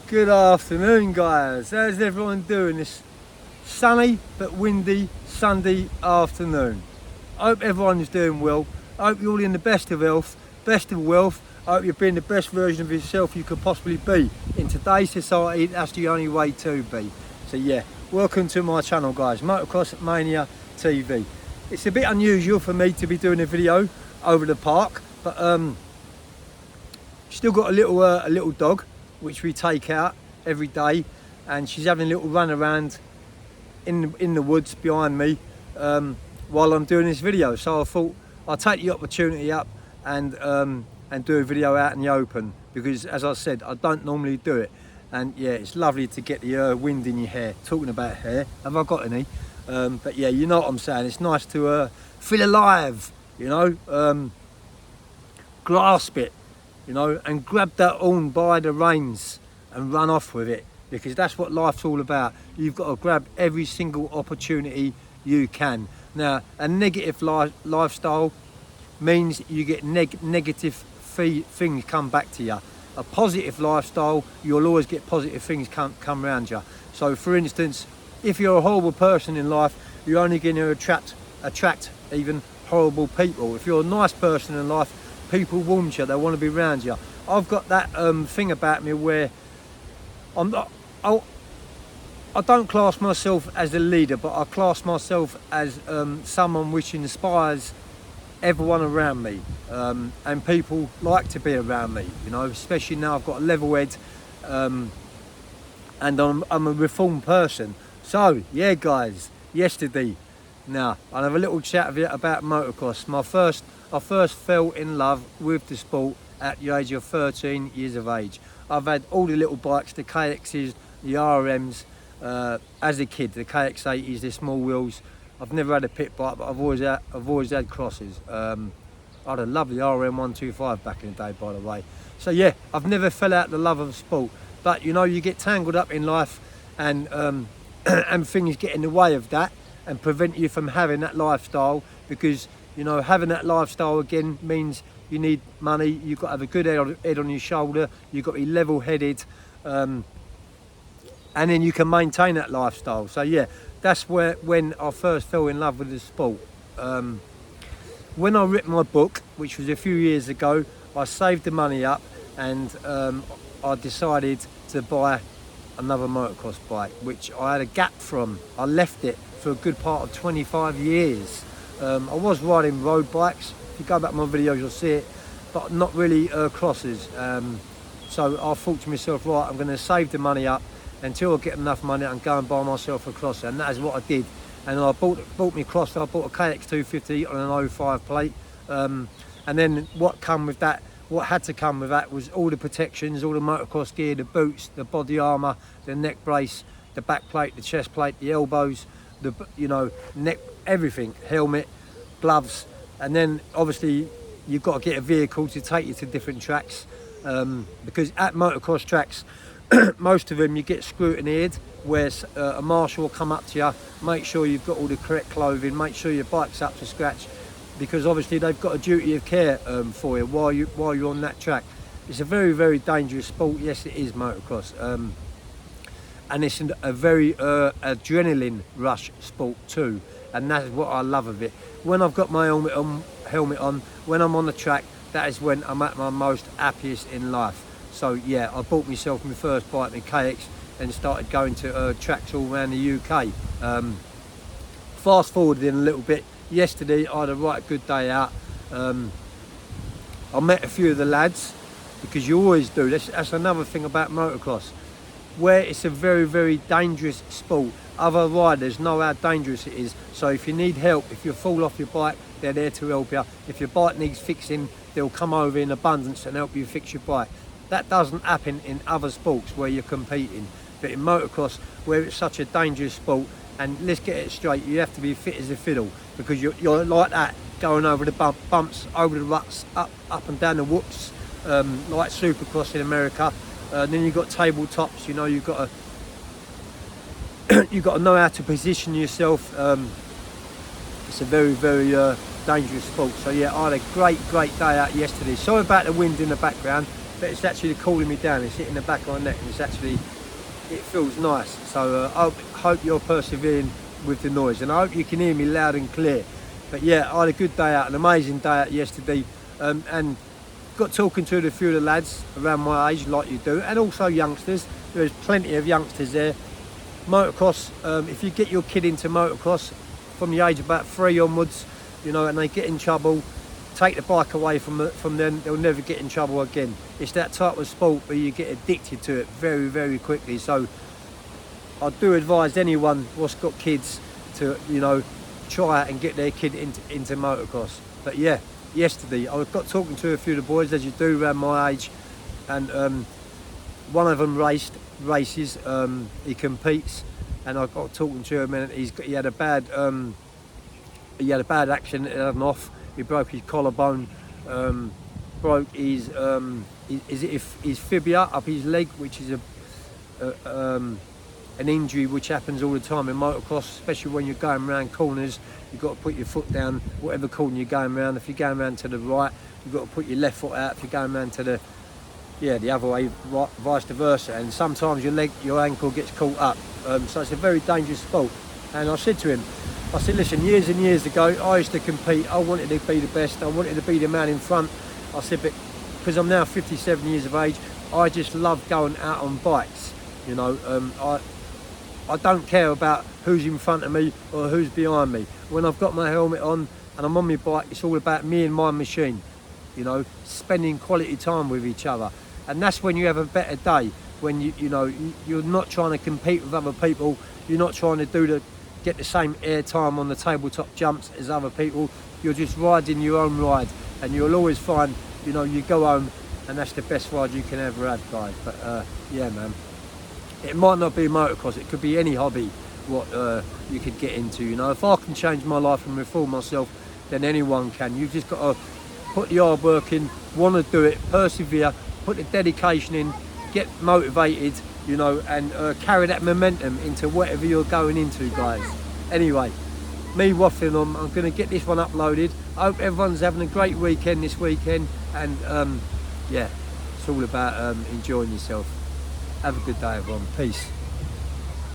Good afternoon, guys. How's everyone doing this sunny but windy Sunday afternoon? I hope everyone's doing well. I hope you're all in the best of health, best of wealth. I hope you're being the best version of yourself you could possibly be. In today's society, that's the only way to be. So yeah, welcome to my channel, guys, Motocross Mania TV. It's a bit unusual for me to be doing a video over the park, but still got a little dog which we take out every day, and she's having a little run around in the woods behind me while I'm doing this video. So I thought I'll take the opportunity up and do a video out in the open, because as I said, I don't normally do it. And yeah, it's lovely to get the wind in your hair. Talking about hair, have I got any? But yeah, you know what I'm saying. It's nice to feel alive, you know, grasp it, you know, and grab that horn by the reins and run off with it, because that's what life's all about. You've got to grab every single opportunity you can. Now, a negative lifestyle means you get negative things come back to you. A positive lifestyle, you'll always get positive things come around you. So for instance, if you're a horrible person in life, you're only going to attract even horrible people. If you're a nice person in life, people want you, they want to be around you. I've got that thing about me where I don't class myself as a leader, but I class myself as someone which inspires everyone around me, and people like to be around me, you know, especially now I've got a level head, and I'm a reformed person. So yeah, guys, yesterday, now I'll have a little chat with you about motocross. I first fell in love with the sport at the age of 13 years of age. I've had all the little bikes, the KXs, the RMs, as a kid, the KX80s, the small wheels. I've never had a pit bike, but I've always had crosses. I had a lovely RM125 back in the day, by the way. So yeah, I've never fell out the love of sport. But you know, you get tangled up in life, and and things get in the way of that and prevent you from having that lifestyle, because you know, having that lifestyle again means you need money. You've got to have a good head on your shoulder. You've got to be level-headed, and then you can maintain that lifestyle. So yeah, that's when I first fell in love with the sport. When I wrote my book, which was a few years ago, I saved the money up, and I decided to buy another motocross bike, which I had a gap from. I left it for a good part of 25 years. I was riding road bikes. If you go back to my videos, you'll see it, but not really crosses. So I thought to myself, right, I'm going to save the money up until I get enough money and go and buy myself a crosser, and that is what I did. And I bought me crosser. I bought a KX250 on an 05 plate, and then what had to come with that was all the protections, all the motocross gear, the boots, the body armour, the neck brace, the back plate, the chest plate, the elbows, the, you know, neck, everything, helmet, gloves. And then obviously you've got to get a vehicle to take you to different tracks, because at motocross tracks, most of them you get scrutineered, where a marshal will come up to you, make sure you've got all the correct clothing, make sure your bike's up to scratch, because obviously they've got a duty of care for you while you're on that track. It's a very, very dangerous sport. Yes, it is motocross, and it's a very adrenaline rush sport too, and that's what I love of it. When I've got my helmet on, when I'm on the track, that is when I'm at my most happiest in life. So yeah, I bought myself my first bike, my KX, and started going to tracks all around the UK. Fast forwarded in a little bit, yesterday I had a right good day out. I met a few of the lads, because you always do. That's another thing about motocross, where it's a very, very dangerous sport. Other riders know how dangerous it is. So if you need help, if you fall off your bike, they're there to help you. If your bike needs fixing, they'll come over in abundance and help you fix your bike. That doesn't happen in other sports where you're competing. But in motocross, where it's such a dangerous sport, and let's get it straight, you have to be fit as a fiddle, because you're like that, going over the bumps, over the ruts, up and down the whoops, like Supercross in America. Then you've got tabletops, you know, you've got to know how to position yourself. It's a very, very dangerous sport. So yeah, I had a great day out yesterday. Sorry about the wind in the background. but it's actually cooling me down. It's hitting the back of my neck, and it feels nice. So I hope you're persevering with the noise, and I hope you can hear me loud and clear. But yeah, I had a good day out, an amazing day out yesterday, and got talking to a few of the lads around my age, like you do, and also youngsters. There's plenty of youngsters there. Motocross, if you get your kid into motocross from the age of about 3 onwards, you know, and they get in trouble, take the bike away from them, they'll never get in trouble again. It's that type of sport where you get addicted to it very, very quickly. So I do advise anyone what's got kids to, you know, try and get their kid into motocross. But yeah, yesterday I got talking to a few of the boys, as you do around my age, and one of them races. He competes, and I got talking to him, and he had a bad accident. It had an off. He broke his collarbone, broke his fibula up his leg, which is an injury which happens all the time in motocross, especially when you're going around corners. You've got to put your foot down, whatever corner you're going around. If you're going around to the right, you've got to put your left foot out. If you're going around to the other way, vice versa. And sometimes your ankle gets caught up. So it's a very dangerous sport. And I said to him, I said, listen, years and years ago, I used to compete. I wanted to be the best. I wanted to be the man in front. I said, but because I'm now 57 years of age, I just love going out on bikes. You know, I don't care about who's in front of me or who's behind me. When I've got my helmet on and I'm on my bike, it's all about me and my machine, you know, spending quality time with each other. And that's when you have a better day, when you're not trying to compete with other people. You're not trying to get the same air time on the tabletop jumps as other people. You're just riding your own ride, and you'll always find, you know, you go home and that's the best ride you can ever have, guys. But yeah, man, it might not be motocross, it could be any hobby what you could get into. You know, if I can change my life and reform myself, then anyone can. You've just got to put the hard work in, want to do it, persevere, put the dedication in, get motivated, you know, and carry that momentum into whatever you're going into, guys. Anyway, me waffling on, I'm going to get this one uploaded. I hope everyone's having a great weekend this weekend, and yeah, it's all about enjoying yourself. Have a good day, everyone. Peace.